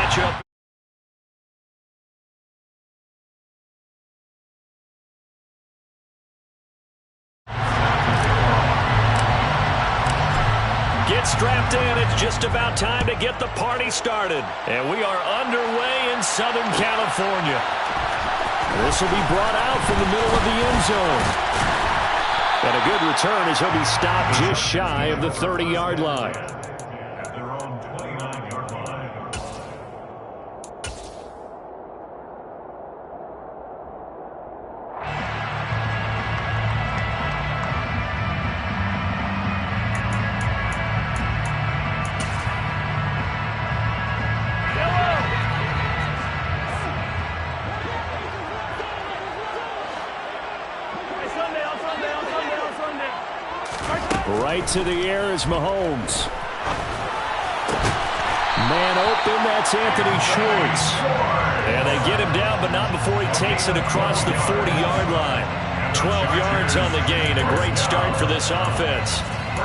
matchup. Get strapped in. It's just about time to get the party started. And we are underway in Southern California. This will be brought out from the middle of the end zone. And a good return as he'll be stopped just shy of the 30-yard line. At their own 29-yard line. Right to the air is Mahomes. Man open, that's Anthony Schwartz. And they get him down, but not before he takes it across the 40-yard line. 12 yards on the gain. A great start for this offense.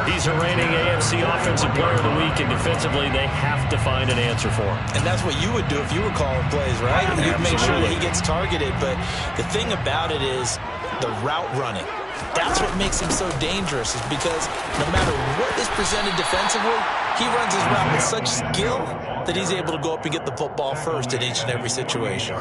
He's a reigning AFC Offensive Player of the Week, and defensively they have to find an answer for him. And that's what you would do if you were calling plays, right? You'd make sure that he gets targeted. But the thing about it is the route running. That's what makes him so dangerous, is because no matter what is presented defensively, he runs his route with such skill that he's able to go up and get the football first in each and every situation.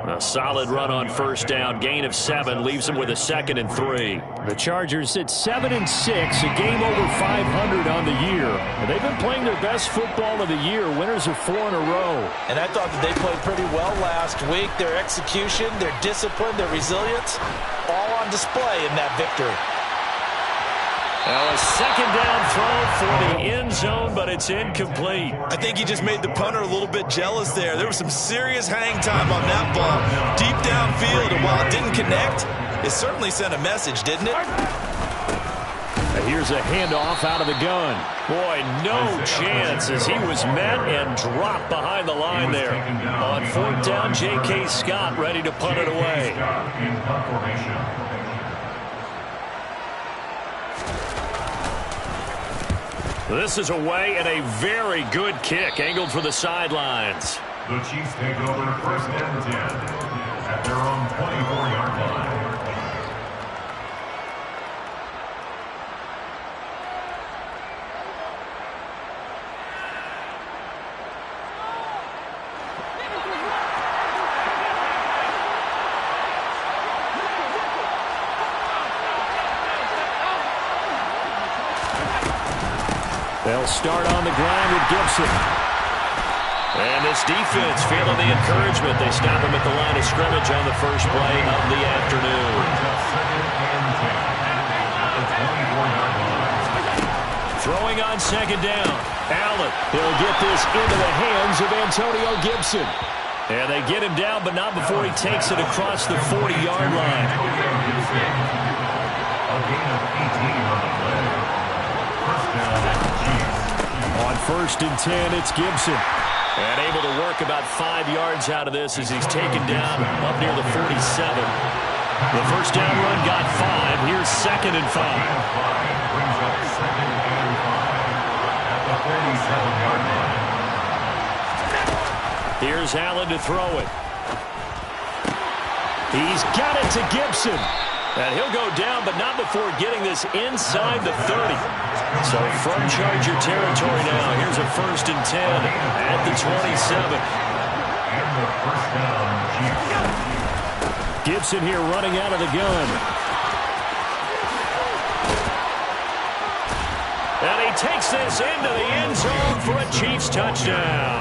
A solid run on first down. Gain of 7 leaves him with a 2nd and 3. The Chargers sit 7-6, a game over 500 on the year. And they've been playing their best football of the year. Winners of 4 in a row. And I thought that they played pretty well last week. Their execution, their discipline, their resilience, all on display in that victory. Well, a second down throw for the end zone, but it's incomplete. I think he just made the punter a little bit jealous there. There was some serious hang time on that ball deep downfield, and while it didn't connect, it certainly sent a message, didn't it? And here's a handoff out of the gun. Boy, no chance as he was met and dropped behind the line there. On 4th down, J.K. Scott ready to punt it away. This is away and a very good kick angled for the sidelines. The Chiefs take over 1st and 10 at their own 24-yard line. They'll start on the ground with Gibson. And this defense feeling the encouragement. They stop him at the line of scrimmage on the first play of the afternoon. Throwing on 2nd down. Allen, he'll get this into the hands of Antonio Gibson. And they get him down, but not before he takes it across the 40-yard line. A gain of 18 on the play. First down. On 1st and 10, it's Gibson. And able to work about 5 yards out of this as he's taken down up near the 47. The first down run got 5. Here's 2nd and 5. Brings up 2nd and 5 at the 47-yard line. Here's Allen to throw it. He's got it to Gibson. And he'll go down, but not before getting this inside the 30. So from Charger territory now, here's a 1st and 10 at the 27. And the first down, Chiefs. Gibson here running out of the gun. And he takes this into the end zone for a Chiefs touchdown.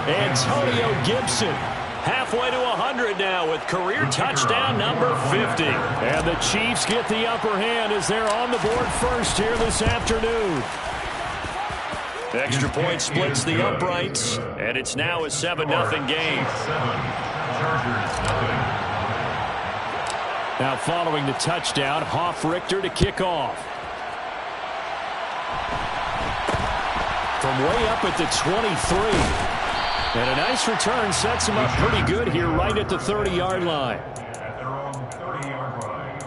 Antonio Gibson. Halfway to 100 now with career touchdown number 50. And the Chiefs get the upper hand as they're on the board first here this afternoon. Extra point splits the uprights, and it's now a 7-0 game. Now following the touchdown, Hoff-Richter to kick off. From way up at the 23. And a nice return sets him up pretty good here right at the 30-yard line. At their own 30-yard line.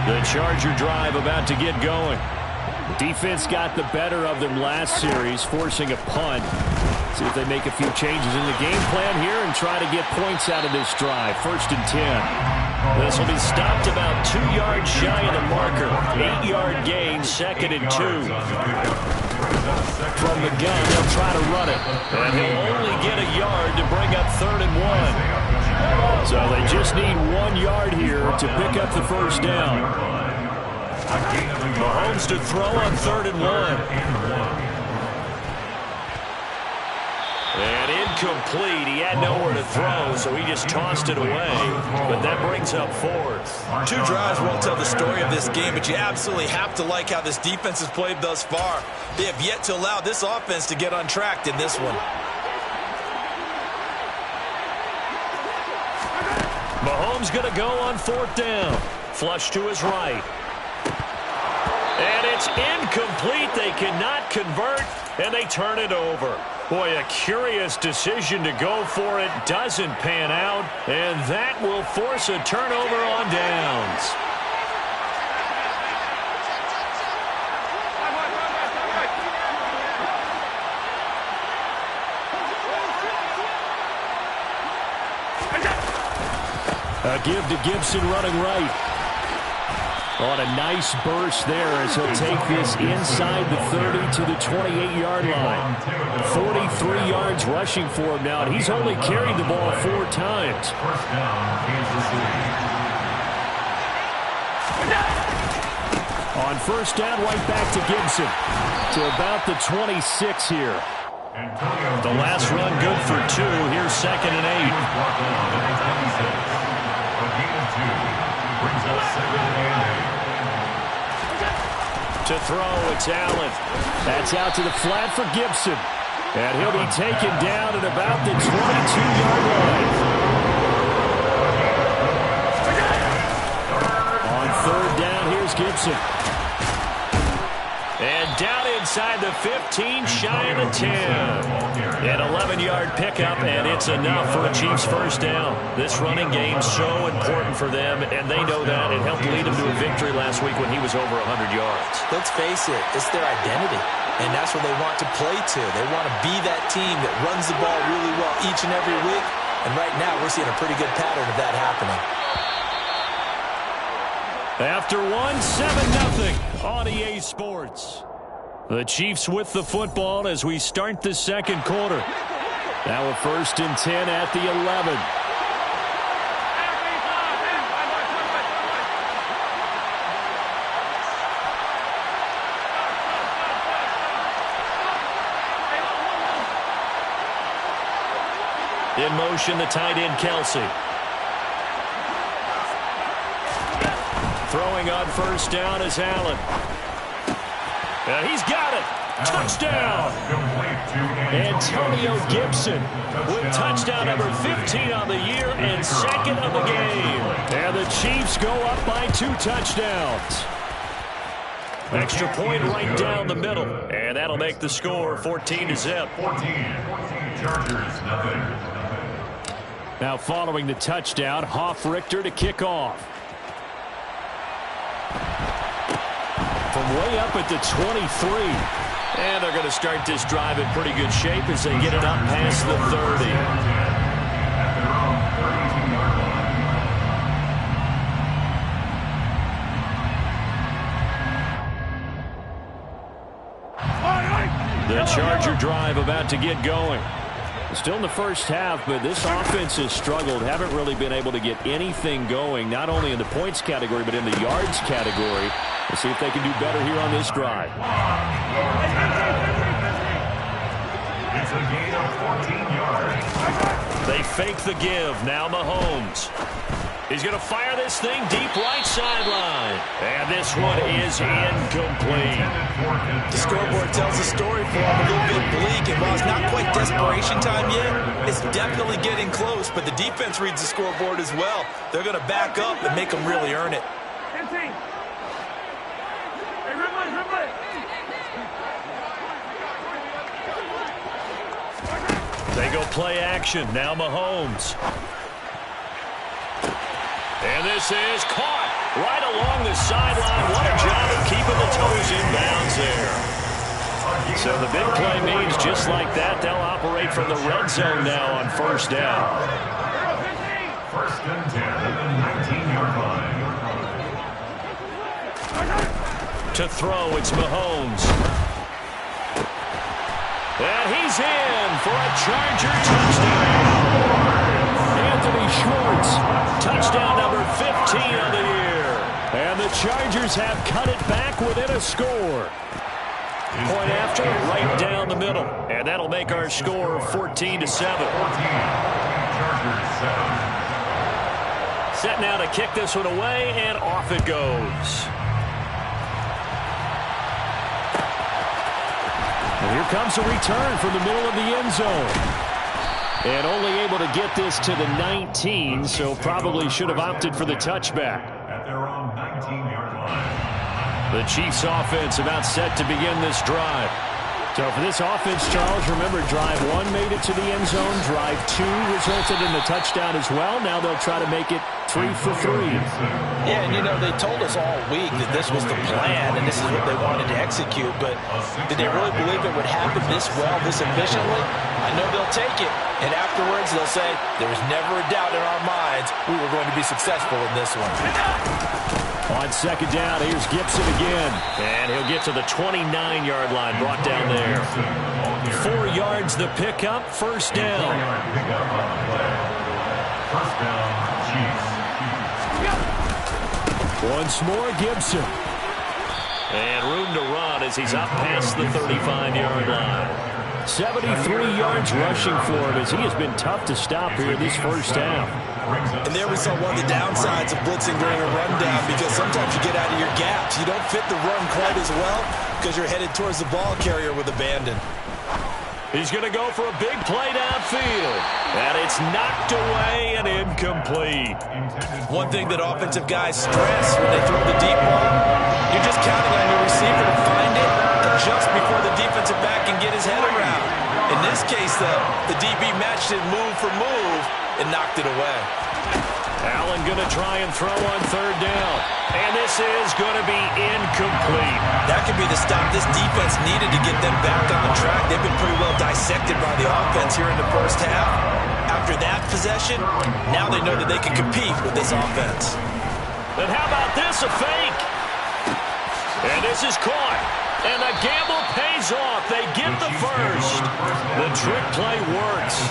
The Charger drive about to get going. Defense got the better of them last series, forcing a punt. See if they make a few changes in the game plan here and try to get points out of this drive. 1st and 10. This will be stopped about 2 yards shy of the marker. 8-yard gain, 2nd and 2. From the gun, they'll try to run it. And he'll only get a yard to bring up 3rd and 1. So they just need 1 yard here to pick up the first down. Mahomes to throw on 3rd and 1. And incomplete. He had nowhere to throw, so he just tossed it away. But that brings up 4th. 2 drives won't tell the story of this game, but you absolutely have to like how this defense has played thus far. They have yet to allow this offense to get untracked in this one. Mahomes going to go on 4th down. Flush to his right. And it's incomplete. They cannot convert, and they turn it over. Boy, a curious decision to go for it. Doesn't pan out, and that will force a turnover on downs. A give to Gibson running right. On a nice burst there as he'll take this inside the 30 to the 28-yard line. 43 yards rushing for him now, and he's only carried the ball 4 times. On 1st down, right back to Gibson. To about the 26 here. The last run good for 2. Here's 2nd and 8. Brings us 2nd and 8. To throw, it's Allen. That's out to the flat for Gibson. And he'll be taken down at about the 22-yard line. On 3rd down, here's Gibson. And down inside the 15, shy of the 10. An 11-yard pickup, and it's enough for a Chiefs first down. This running game so important for them, and they know that. It helped lead them to a victory last week when he was over 100 yards. Let's face it, it's their identity, and that's what they want to play to. They want to be that team that runs the ball really well each and every week, and right now we're seeing a pretty good pattern of that happening. After 7-0 on EA Sports. The Chiefs with the football as we start the 2nd quarter. Now a 1st and 10 at the 11. In motion, the tight end, Kelsey. Throwing on 1st down is Allen. And he's got it. Touchdown. Antonio Gibson with touchdown number 15 on the year and 2nd of the game. And the Chiefs go up by 2 touchdowns. Extra point right down the middle. And that'll make the score 14-0. 14. Chargers, nothing. Now following the touchdown, Hoff-Richter to kick off. From way up at the 23. And they're going to start this drive in pretty good shape as they get it up past the 30. The Charger drive about to get going. Still in the first half, but this offense has struggled. Haven't really been able to get anything going, not only in the points category, but in the yards category. Let's see if they can do better here on this drive. It's a gain of 14 yards. They fake the give. Now Mahomes. He's going to fire this thing deep right sideline. And this one is incomplete. The scoreboard tells a story for him, a little bit bleak, and while it's not quite desperation time yet, it's definitely getting close, but the defense reads the scoreboard as well. They're going to back up and make them really earn it. They go play action. Now Mahomes. And this is caught. Right along the sideline. What a job of keeping the toes in bounds there. So the big play means just like that, they'll operate from the red zone now on first down. First and 10 at the 19-yard line. To throw, it's Mahomes. And he's in for a Charger touchdown. Anthony Schwartz, touchdown number 15 of the year. And the Chargers have cut it back within a score. Point after, right down the middle. And that'll make our score 14-7. Set now to kick this one away, and off it goes. And here comes a return from the middle of the end zone. And only able to get this to the 19, so probably should have opted for the touchback. At their own 19-yard line. The Chiefs offense about set to begin this drive. So for this offense, Charles, remember, drive 1 made it to the end zone. Drive 2 resulted in the touchdown as well. Now they'll try to make it 3 for 3. Yeah, and you know, they told us all week that this was the plan and this is what they wanted to execute, but did they really believe it would happen this well, this efficiently? I know they'll take it, and afterwards they'll say, there was never a doubt in our minds we were going to be successful in this one. On second down, here's Gibson again. And he'll get to the 29-yard line, brought down there. 4 yards the pickup, first down. First down, Chiefs. Once more, Gibson. And room to run as he's up past the 35-yard line. 73 yards rushing for him as he has been tough to stop here this first half. And there we saw one of the downsides of blitzing during a rundown, because sometimes you get out of your gaps. You don't fit the run quite as well because you're headed towards the ball carrier with abandon. He's going to go for a big play downfield. And it's knocked away and incomplete. One thing that offensive guys stress when they throw the deep ball, you're just counting on your receiver to find it just before the defensive back can get his head around. In this case, though, the DB matched it move for move and knocked it away. Allen going to try and throw on third down. And this is going to be incomplete. That could be the stop this defense needed to get them back on track. They've been pretty well dissected by the offense here in the first half. After that possession, now they know that they can compete with this offense. And how about this, a fake? And this is caught. And the gamble pays off. They get the first. The trick play works.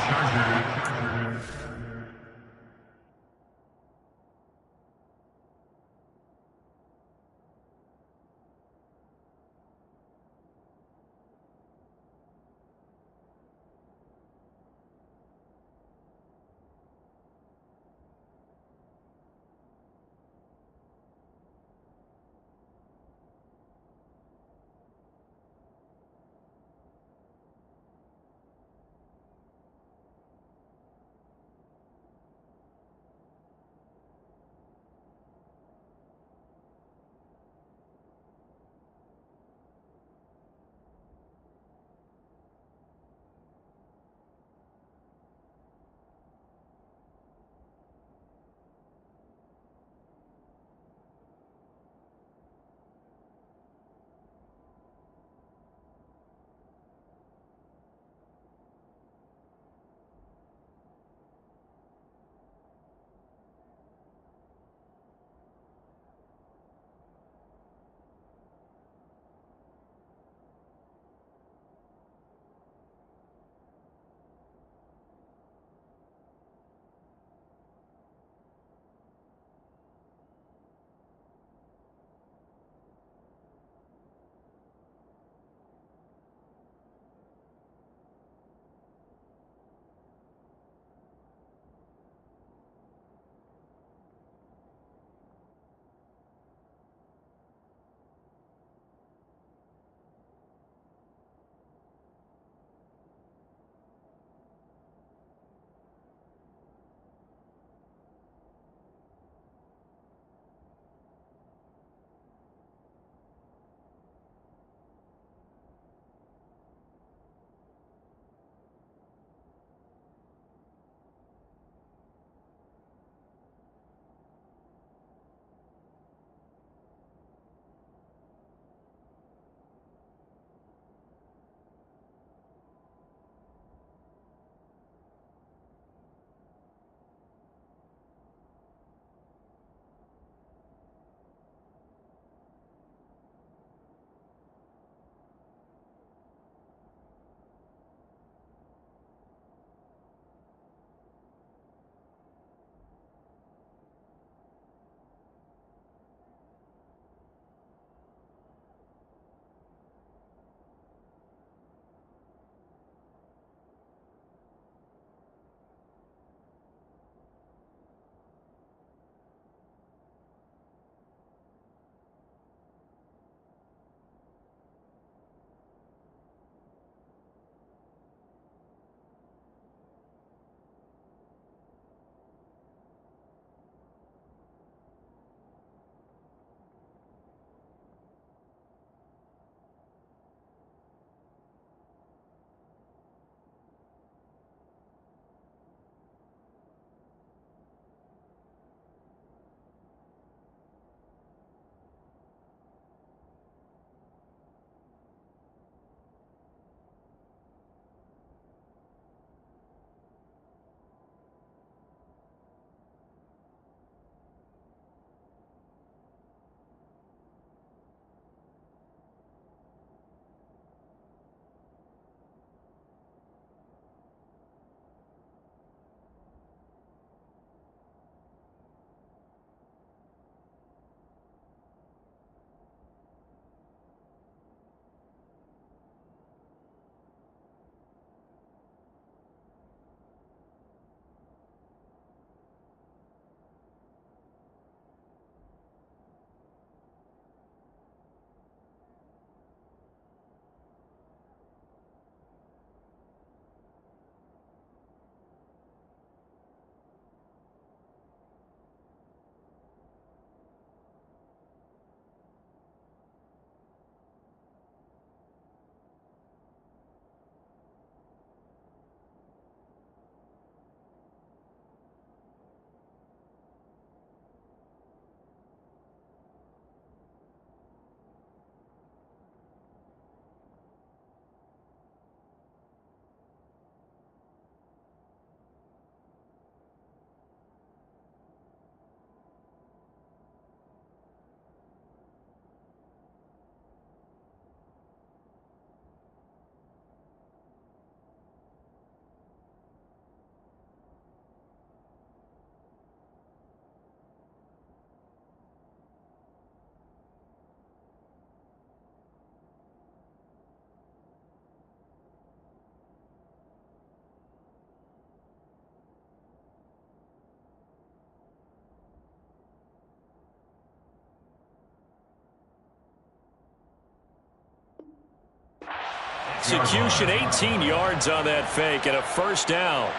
Execution, 18 yards on that fake and a first down.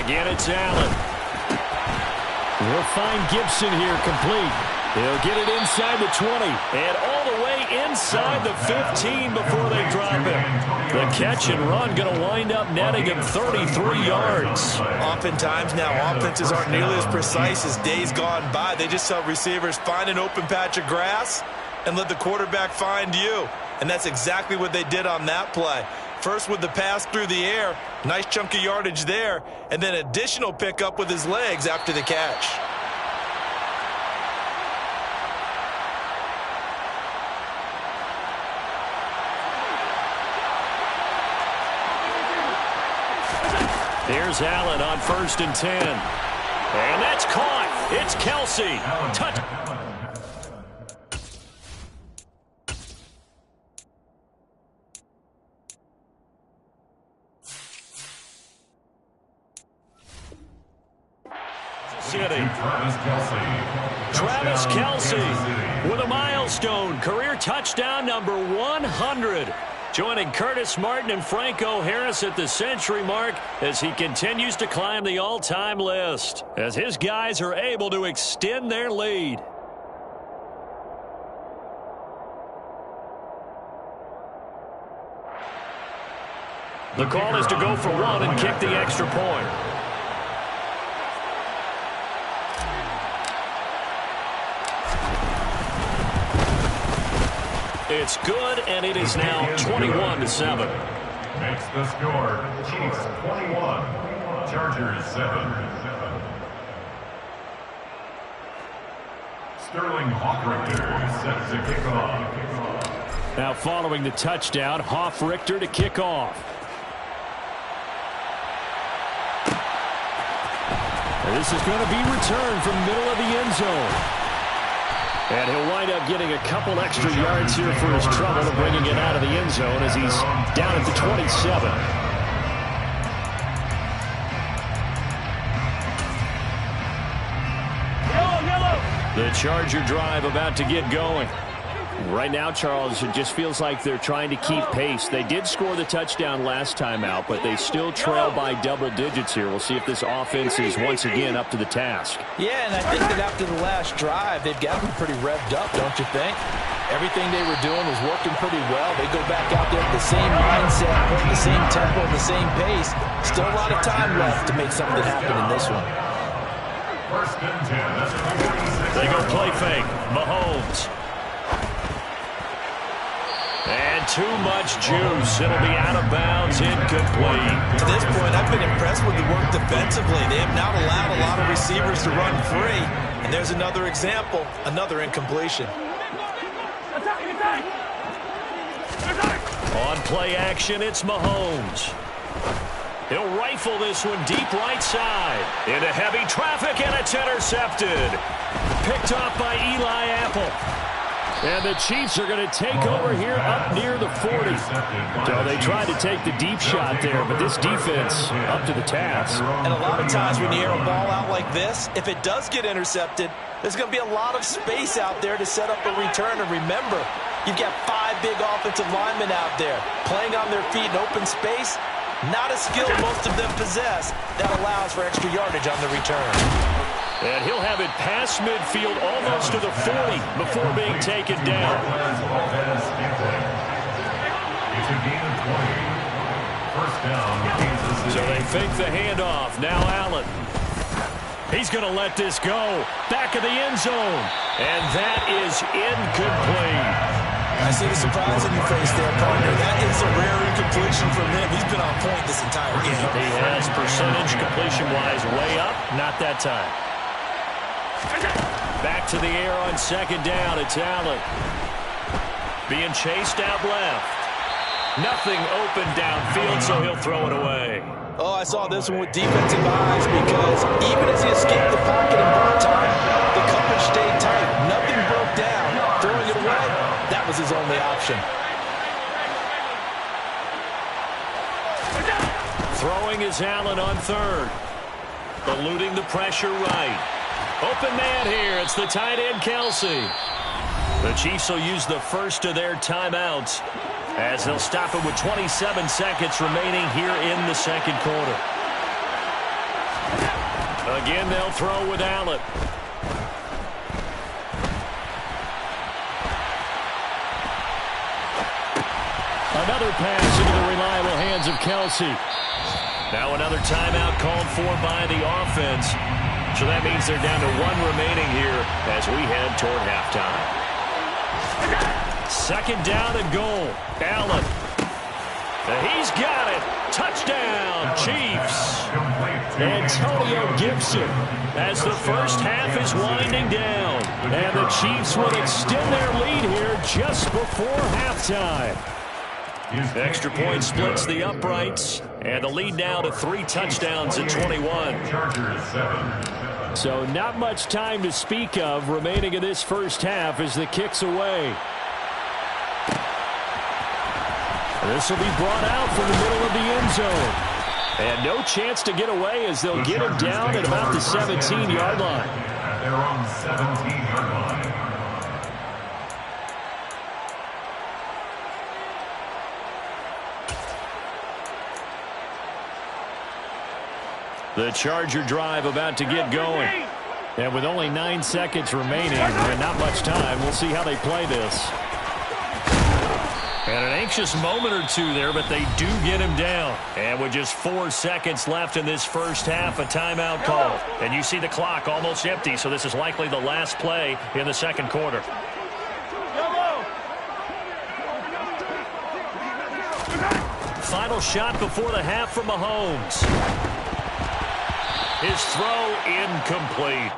Again, it's Allen. We'll find Gibson here complete. He'll get it inside the 20 and all the way inside the 15 before they drop him. The catch and run going to wind up netting him 33 yards. Oftentimes now, offenses aren't nearly as precise as days gone by. They just tell receivers, find an open patch of grass and let the quarterback find you. And that's exactly what they did on that play. First with the pass through the air, nice chunk of yardage there, and then additional pickup with his legs after the catch. Here's Allen on 1st and 10. And that's caught. It's Kelsey. Touch. Travis Kelce with a milestone career touchdown number 100. Joining Curtis Martin and Franco Harris at the century mark as he continues to climb the all-time list, as his guys are able to extend their lead. The call is to go for one and kick the extra point. It's good, and it is now 21-7. Makes the score. Chiefs 21, Chargers 7. Sterling Hoffrichter set to kick off. Now following the touchdown, Hoffrichter to kick off. And this is going to be returned from middle of the end zone. And he'll wind up getting a couple extra yards here for his trouble of bringing it out of the end zone as he's down at the 27. The Charger drive about to get going. Right now, Charles, it just feels like they're trying to keep pace. They did score the touchdown last time out, but they still trail by double digits here. We'll see if this offense is once again up to the task. Yeah, and I think that after the last drive, they've gotten pretty revved up, don't you think? Everything they were doing was working pretty well. They go back out there with the same mindset, putting the same tempo, the same pace. Still a lot of time left to make something happen in this one. 1st and 10. They go play fake. Mahomes. And too much juice. It'll be out of bounds, incomplete. To this point, I've been impressed with the work defensively. They have not allowed a lot of receivers to run free. And there's another example, another incompletion. On play action, it's Mahomes. He'll rifle this one deep right side. Into heavy traffic, and it's intercepted. Picked off by Eli Apple. And the Chiefs are going to take over here up near the 40. So they tried to take the deep shot there, but this defense up to the task. And a lot of times when you air a ball out like this, if it does get intercepted, there's going to be a lot of space out there to set up a return. And remember, you've got 5 big offensive linemen out there playing on their feet in open space. Not a skill most of them possess that allows for extra yardage on the return. And he'll have it past midfield almost to the 40 before being taken down. It's a gain of 20. 1st down, Kansas City. So they fake the handoff. Now Allen. He's going to let this go. Back of the end zone. And that is incomplete. I see the surprise in your face there, partner. That is a rare incompletion from him. He's been on point this entire game. He has percentage completion-wise way up. Not that time. Back to the air on second down. It's Allen. Being chased out left. Nothing open downfield, so he'll throw it away. Oh, I saw this one with defensive eyes because even as he escaped the pocket and bought time, the coverage stayed tight. Nothing broke down. Throwing it away, that was his only option. Throwing is Allen on third. Eluding the pressure right. Open man here. It's the tight end, Kelsey. The Chiefs will use the first of their timeouts as they'll stop it with 27 seconds remaining here in the second quarter. Again, they'll throw with Allen. Another pass into the reliable hands of Kelsey. Now another timeout called for by the offense. So that means they're down to one remaining here as we head toward halftime. Second down and goal. Allen. He's got it. Touchdown, Chiefs. Antonio Gibson as the first half is winding down. And the Chiefs will extend their lead here just before halftime. Extra point splits the uprights. And the lead now to 3 touchdowns at 21. So not much time to speak of remaining in this first half as the kick's away. This will be brought out from the middle of the end zone. And no chance to get away as they'll get him down at about the 17-yard line. They're on the 17-yard line. The Charger drive about to get going. And with only 9 seconds remaining and not much time, we'll see how they play this. And an anxious moment or two there, but they do get him down. And with just 4 seconds left in this first half, a timeout call. And you see the clock almost empty, so this is likely the last play in the second quarter. Final shot before the half from Mahomes. His throw incomplete.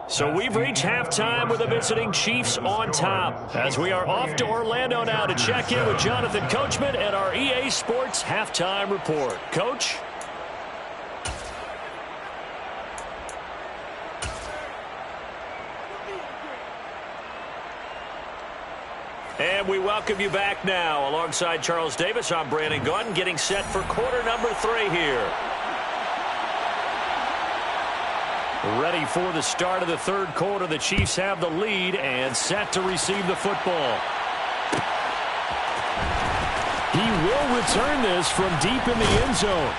So we've reached halftime with the visiting Chiefs on top as we are off to Orlando now to check in with Jonathan Coachman and our EA Sports Halftime Report. Coach? And we welcome you back now. Alongside Charles Davis, I'm Brandon Gaudin, getting set for quarter number 3 here. Ready for the start of the third quarter. The Chiefs have the lead and set to receive the football. He will return this from deep in the end zone.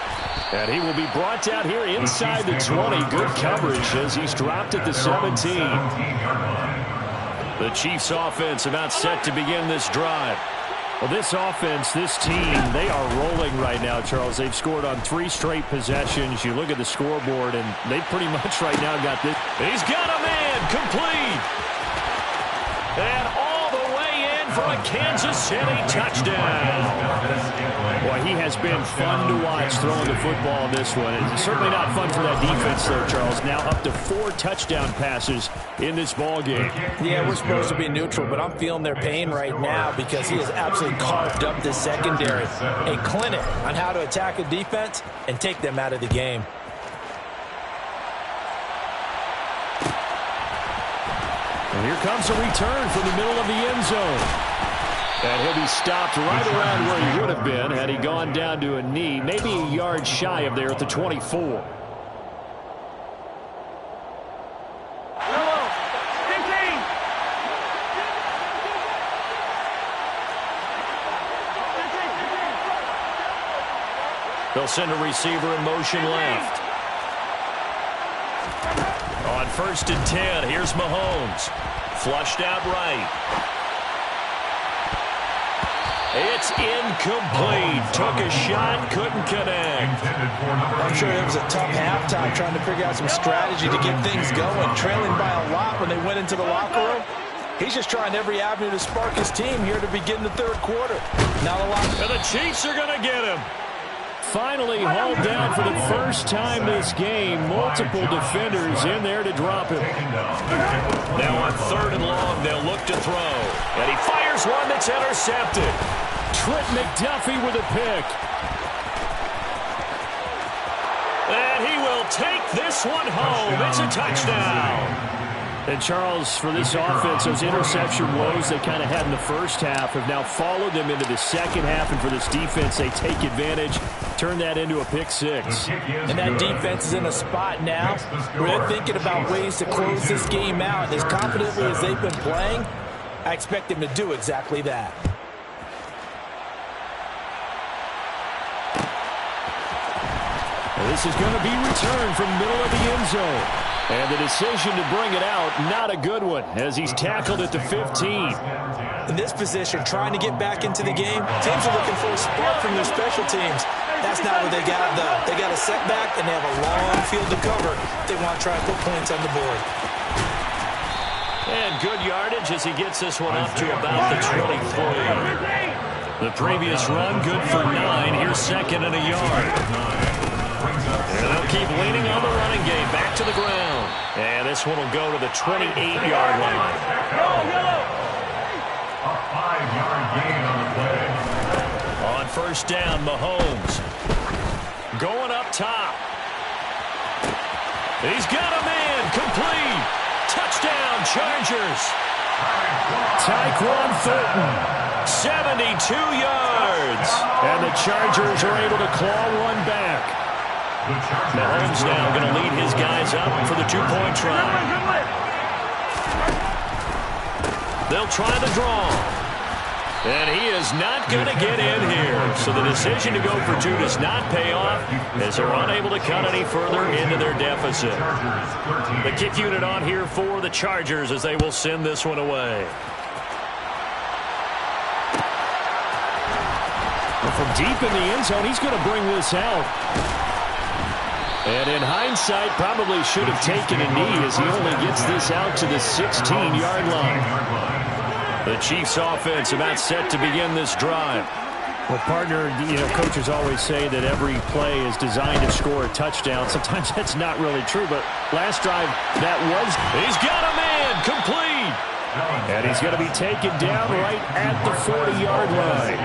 And he will be brought down here inside the 20. Good coverage as he's dropped at the 17. The Chiefs offense about set to begin this drive. Well, this offense, this team, they are rolling right now, Charles. They've scored on 3 straight possessions. You look at the scoreboard, and they pretty much right now got this. He's got a man complete. And all the way in for a Kansas City touchdown. Boy, he has been fun to watch throwing the football in this one. It's certainly not fun for that defense, though, Charles. Now up to 4 touchdown passes in this ball game. Yeah, we're supposed to be neutral, but I'm feeling their pain right now because he has absolutely carved up this secondary. A clinic on how to attack a defense and take them out of the game. And here comes a return from the middle of the end zone. And he'll be stopped right around where he would have been had he gone down to a knee, maybe a yard shy of there at the 24. They'll send a receiver in motion left. On 1st and 10, here's Mahomes. Flushed out right. It's incomplete. Took a shot, couldn't connect. I'm sure it was a tough halftime trying to figure out some strategy to get things going. Trailing by a lot when they went into the locker room. He's just trying every avenue to spark his team here to begin the third quarter. Now the locker. And the Chiefs are going to get him. finally hauled down for the first time this game. Multiple defenders in there to drop him. Now on 3rd and long, they'll look to throw. And he fires one that's intercepted. Trent McDuffie with a pick. And he will take this one home. It's a touchdown. And, Charles, for this offense, those interception woes they kind of had in the first half have now followed them into the second half. And for this defense, they take advantage, turn that into a pick six. And that defense is in a spot now where they're thinking about ways to close this game out. And as confidently as they've been playing, I expect them to do exactly that. This is going to be returned from middle of the end zone. And the decision to bring it out, not a good one, as he's tackled at the 15. In this position, trying to get back into the game, teams are looking for a spark from their special teams. That's not what they got, though. They got a setback, and they have a long field to cover. They want to try and put points on the board. And good yardage as he gets this one up to about the 23. The previous run, good for 9. Here's 2nd and a yard. And they'll keep leaning on the running game. Back to the ground. And this one will go to the 28-yard line. A 5-yard gain on the play. On 1st down, Mahomes. Going up top. He's got a man. Complete. Touchdown, Chargers. Tyquan Thornton. 72 yards. And the Chargers are able to claw one back. Mahomes now going to lead his guys up for the 2-point try. They'll try the draw. And he is not going to get in here. So the decision to go for 2 does not pay off as they're unable to cut any further into their deficit. The kick unit on here for the Chargers as they will send this one away. From deep in the end zone, he's going to bring this out. And in hindsight, probably should have taken a knee as he only gets this out to the 16-yard line. The Chiefs offense about set to begin this drive. Well, partner, coaches always say that every play is designed to score a touchdown. Sometimes that's not really true, but last drive, that was. He's got a man, complete. And he's going to be taken down right at the 40-yard line.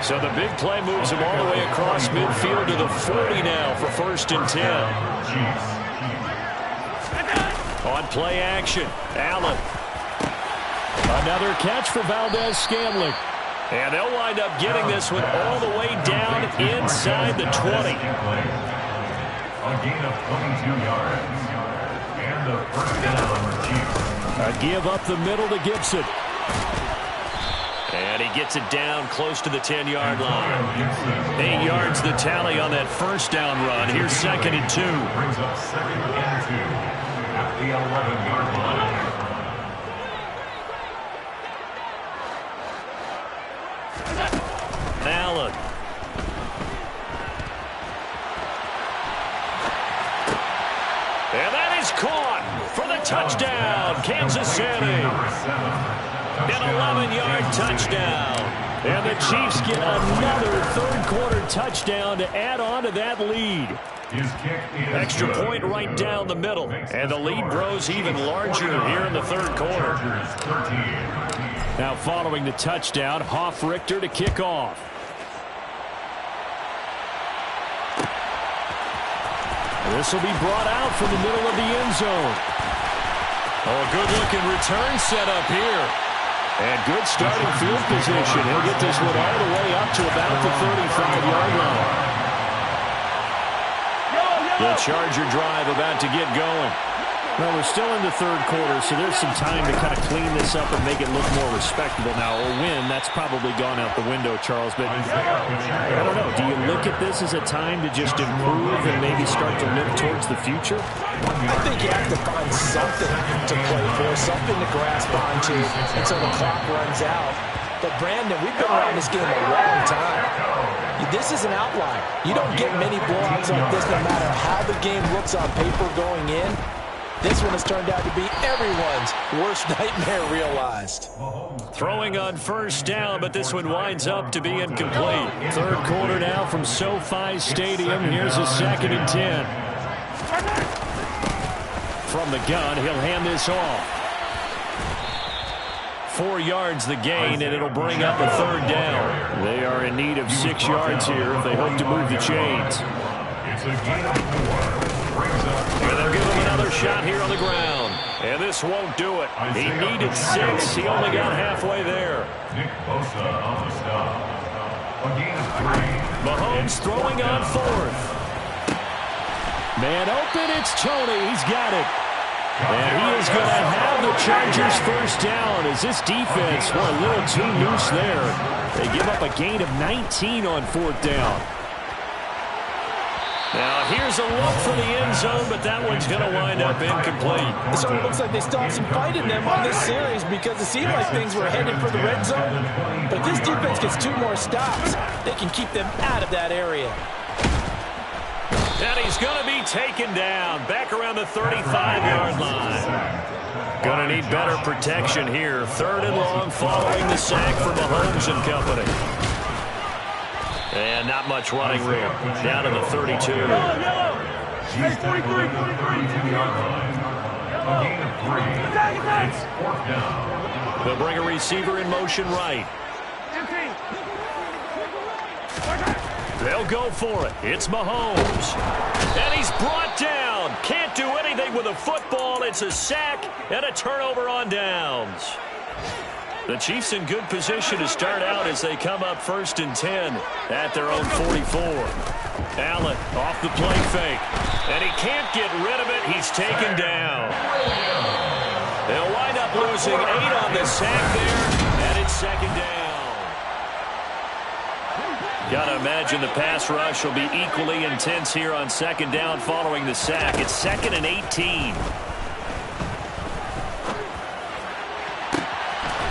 So the big play moves him all the way across midfield to the 40 now for 1st and 10. On play action, Allen. Another catch for Valdez-Scantling. And they'll wind up getting this one all the way down inside the 20. A gain of 22 yards. And the 1st down for Chiefs. A give up the middle to Gibson. And he gets it down close to the 10-yard line. 8 yards the tally on that 1st down run. Here's 2nd and 2. Brings up 2nd and 2 at the 11-yard line. Allen. And that is caught for the touchdown, Kansas City. An 11-yard touchdown. And the Chiefs get another 3rd-quarter touchdown to add on to that lead. Extra point right down the middle. And the lead grows even larger here in the 3rd quarter. Now following the touchdown, Hoff-Richter to kick off. This will be brought out from the middle of the end zone. Oh, a good-looking return set up here. And good starting field position. He'll get this one all the way up to about the 35-yard line. The Charger drive about to get going. Well, we're still in the 3rd quarter, so there's some time to kind of clean this up and make it look more respectable now. Or win, that's probably gone out the window, Charles. But I don't know. Do you look at this as a time to just improve and maybe start to look towards the future? I think you have to find something to play for, something to grasp onto until the clock runs out. But, Brandon, we've been around this game a long time. This is an outlier. You don't get many blowouts like this no matter how the game looks on paper going in. This one has turned out to be everyone's worst nightmare realized. Throwing on first down, but this one winds up to be incomplete. Third quarter now from SoFi Stadium. Here's a 2nd and 10. From the gun, he'll hand this off. 4 yards the gain, and it'll bring up a 3rd down. They are in need of 6 yards here if they hope to move the chains. It's a gain of 4. And they'll give him another shot here on the ground. And this won't do it. He needed 6. He only got halfway there. Nick Bosa on the stop. A gain of 3. Mahomes throwing on 4th. Man open, it's Tony. He's got it. And he is going to have the Chargers first down as this defense were a little too loose there. They give up a gain of 19 on 4th down. Now here's a look for the end zone, but that one's going to wind up incomplete. It sort of looks like they still have some fight in them on this series because it seemed like things were headed for the red zone. But if this defense gets 2 more stops, they can keep them out of that area. And he's going to be taken down back around the 35-yard line. Going to need better protection here. 3rd and long following the sack for Mahomes and company. And not much running room. Down to the 32. He's tackled at the 32-yard line. A gain of 3. It's 4th down. They'll bring a receiver in motion right. They'll go for it. It's Mahomes. And he's brought down. Can't do anything with a football. It's a sack and a turnover on downs. The Chiefs in good position to start out as they come up 1st and 10 at their own 44. Allen off the play fake. And he can't get rid of it. He's taken down. They'll wind up losing 8 on the sack there. And it's 2nd down. Got to imagine the pass rush will be equally intense here on 2nd down following the sack. It's 2nd and 18.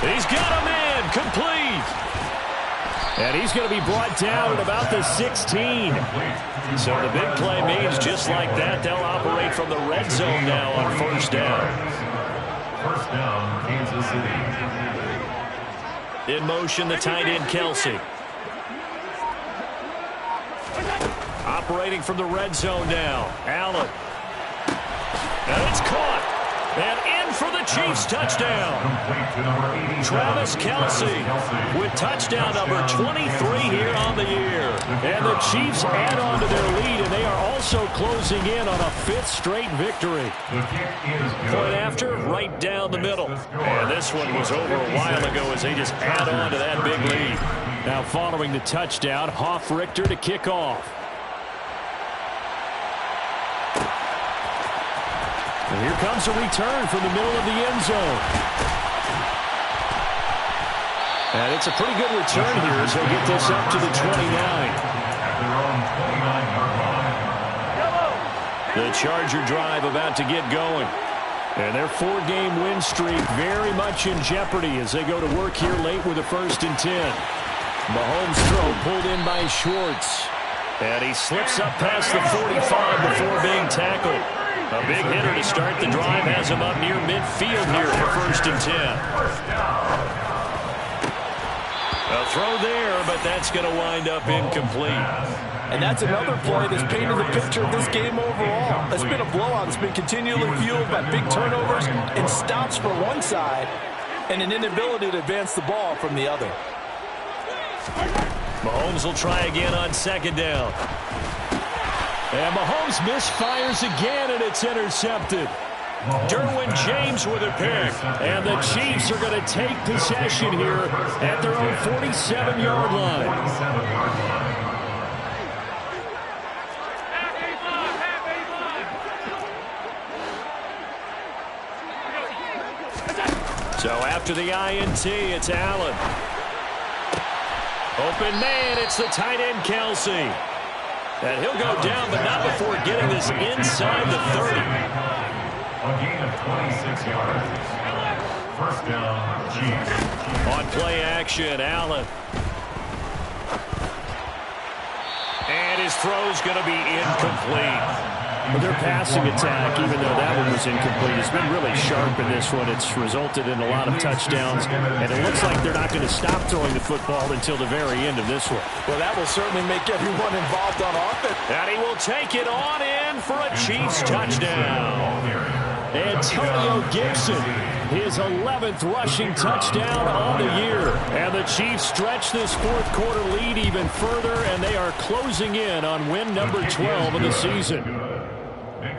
He's got a man complete. And he's going to be brought down at about the 16. So the big play means just like that, they'll operate from the red zone now on 1st down. 1st down, Kansas City. In motion, the tight end, Kelce. Operating from the red zone now. Allen. And it's caught. And in for the Chiefs touchdown. Travis Kelce with touchdown number 23 here on the year. And the Chiefs add on to their lead, and they are also closing in on a 5th straight victory. Point after, right down the middle. And this one was over a while ago as they just add on to that big lead. Now following the touchdown, Hofrichter to kick off. And here comes a return from the middle of the end zone. And it's a pretty good return here as they get this up to the 29. The Charger drive about to get going. And their 4-game win streak very much in jeopardy as they go to work here late with a 1st and 10. Mahomes' throw pulled in by Schwartz. And he slips up past the 45 before being tackled. A big hitter to start the drive has him up near midfield here for 1st and 10. A throw there, but that's going to wind up incomplete. And that's another play that's painted the picture of this game overall. It's been a blowout. It's been continually fueled by big turnovers and stops for one side and an inability to advance the ball from the other. Mahomes will try again on 2nd down. And Mahomes misfires again, and it's intercepted. Derwin James with a pick. And the Chiefs are going to take possession here at their own 47-yard line. So after the INT, it's Allen. Open man, it's the tight end, Kelce. And he'll go down, but not before getting this inside the 30. A gain of 26 yards. 1st down, Chiefs. On play action, Allen. And his throw's going to be incomplete. But their passing attack, even though that one was incomplete, has been really sharp in this one. It's resulted in a lot of touchdowns, and it looks like they're not going to stop throwing the football until the very end of this one. Well, that will certainly make everyone involved on offense. And he will take it on in for a Chiefs touchdown. Antonio Gibson, his 11th rushing touchdown on the year. And the Chiefs stretch this fourth quarter lead even further, and they are closing in on win number 12 of the season.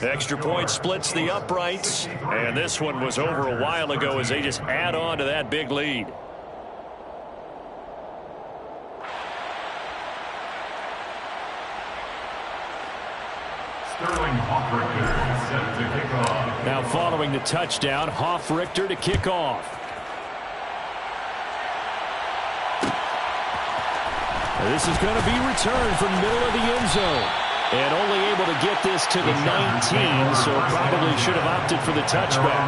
Extra point splits the uprights, and this one was over a while ago as they just add on to that big lead. Sterling Hoffrichter set to kick off. Now following the touchdown, Hoffrichter to kick off. This is going to be returned from middle of the end zone. And only able to get this to the 19, so probably should have opted for the touchback.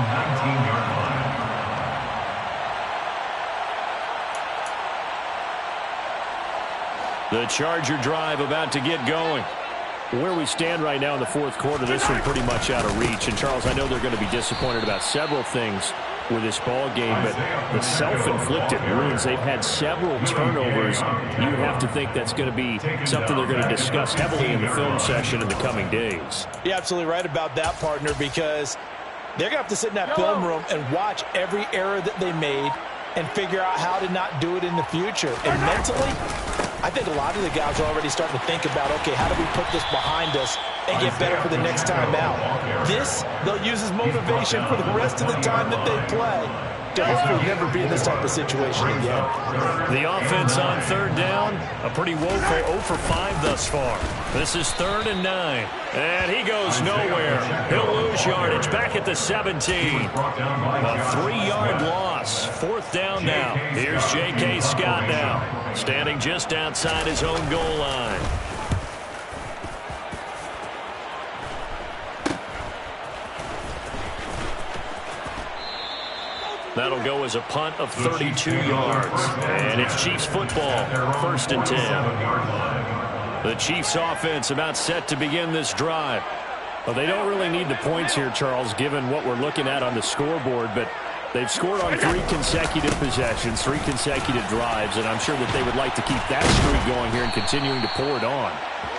The Charger drive about to get going. Where we stand right now in the fourth quarter, this one pretty much out of reach. And, Charles, I know they're going to be disappointed about several things with this ball game, but the self-inflicted wounds, they've had several turnovers. You would have to think that's going to be something they're going to discuss heavily in the film session in the coming days. You're absolutely right about that, partner, because they're going to have to sit in that film room and watch every error that they made and figure out how to not do it in the future. And mentally, I think a lot of the guys are already starting to think about, okay, how do we put this behind us and get better for the next time out? This, they'll use as motivation for the rest of the time that they play to hopefully never be in this type of situation again. The offense on third down, a pretty woeful 0 for 5 thus far. This is 3rd and 9, and he goes nowhere. He'll lose yardage back at the 17. A 3-yard loss, 4th down now. Here's J.K. Scott now, standing just outside his own goal line. That'll go as a punt of 32 yards. And it's Chiefs football, 1st and 10. The Chiefs offense about set to begin this drive. Well, they don't really need the points here, Charles, given what we're looking at on the scoreboard, but they've scored on 3 consecutive possessions, 3 consecutive drives, and I'm sure that they would like to keep that streak going here and continuing to pour it on.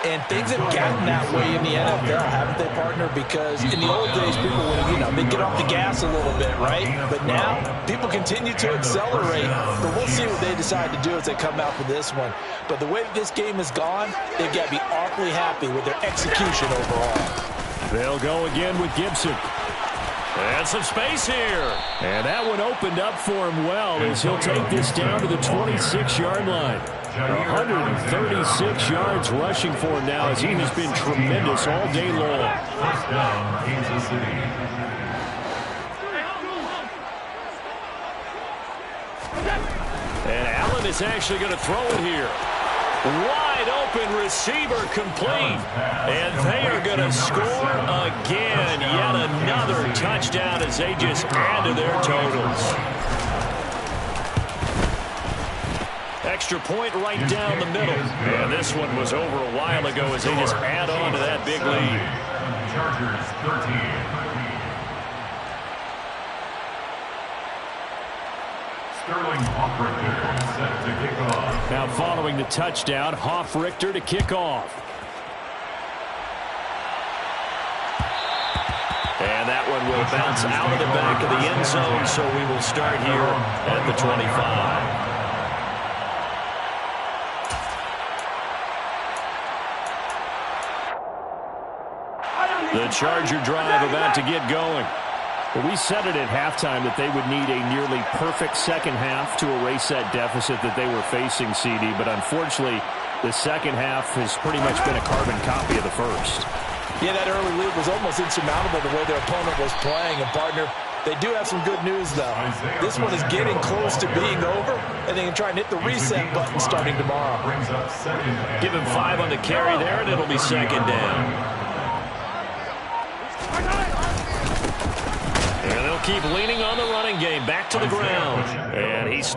And things have gotten that way in the NFL, haven't they, partner? Because in the old days, people would, they get off the gas a little bit, right? But now, people continue to accelerate. But we'll see what they decide to do as they come out for this one. But the way this game has gone, they've got to be awfully happy with their execution overall. They'll go again with Gibson. And some space here. And that one opened up for him well as he'll take this down to the 26-yard line. 136 yards rushing for him now as he has been tremendous all day long. First down, Kansas City. And Allen is actually going to throw it here. Wide open receiver complete. And they are going to score again. Yet another touchdown as they just add to their totals. Extra point right down the middle. And this one was over a while ago as they just add on to that big lead. Chargers 13. Sterling Hoffrichter set to kick off. Now following the touchdown, Hoffrichter to kick off. And that one will bounce out of the back of the end zone, so we will start here at the 25. The Charger drive about to get going. Well, we said it at halftime that they would need a nearly perfect second half to erase that deficit that they were facing, CD. But unfortunately, the second half has pretty much been a carbon copy of the first. Yeah, that early lead was almost insurmountable the way their opponent was playing. And, partner, they do have some good news, though. This one is getting close to being over, and they can try and hit the reset button starting tomorrow. Give him 5 on the carry there, and it'll be second down. And they'll keep leaning on the running game. Back to the ground. And he's...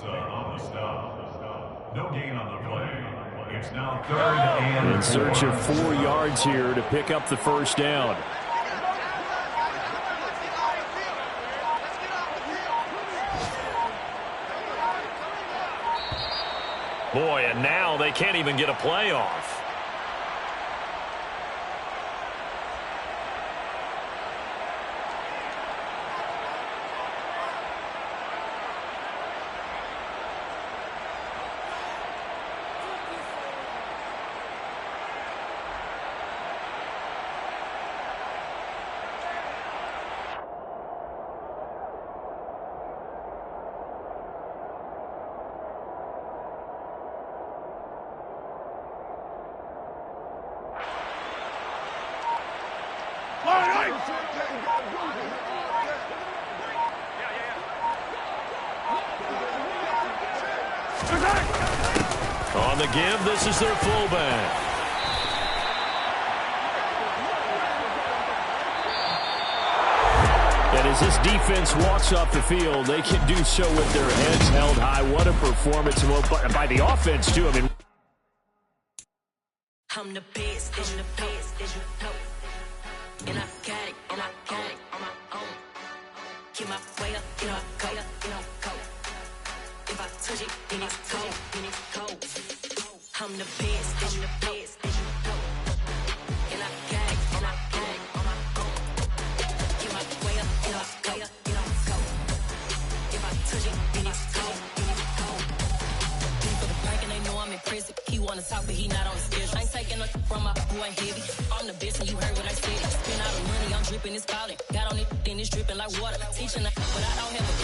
on the stop. No gain on the play. It's now 3rd and in search of 4 yards here to pick up the first down. Boy, and now they can't even get a play off. On the give, this is their fullback. And as this defense walks off the field, they can do so with their heads held high. What a performance by the offense, too. I mean, I'm the best, and I got it, on my own. Get my way up, go. If I touch it, then it's cold. I'm the best, and I got it, on my own. Get my way up, go. If I touch it, then it's cold. For the park and they know I'm impressive. He wanna talk, but he not on the schedule. I ain't taking no from my boy heavy. I'm the best, and you heard what I said. Spend all the money, I'm dripping, it's falling. Got on it, then it's dripping like water. Teaching, but I don't have a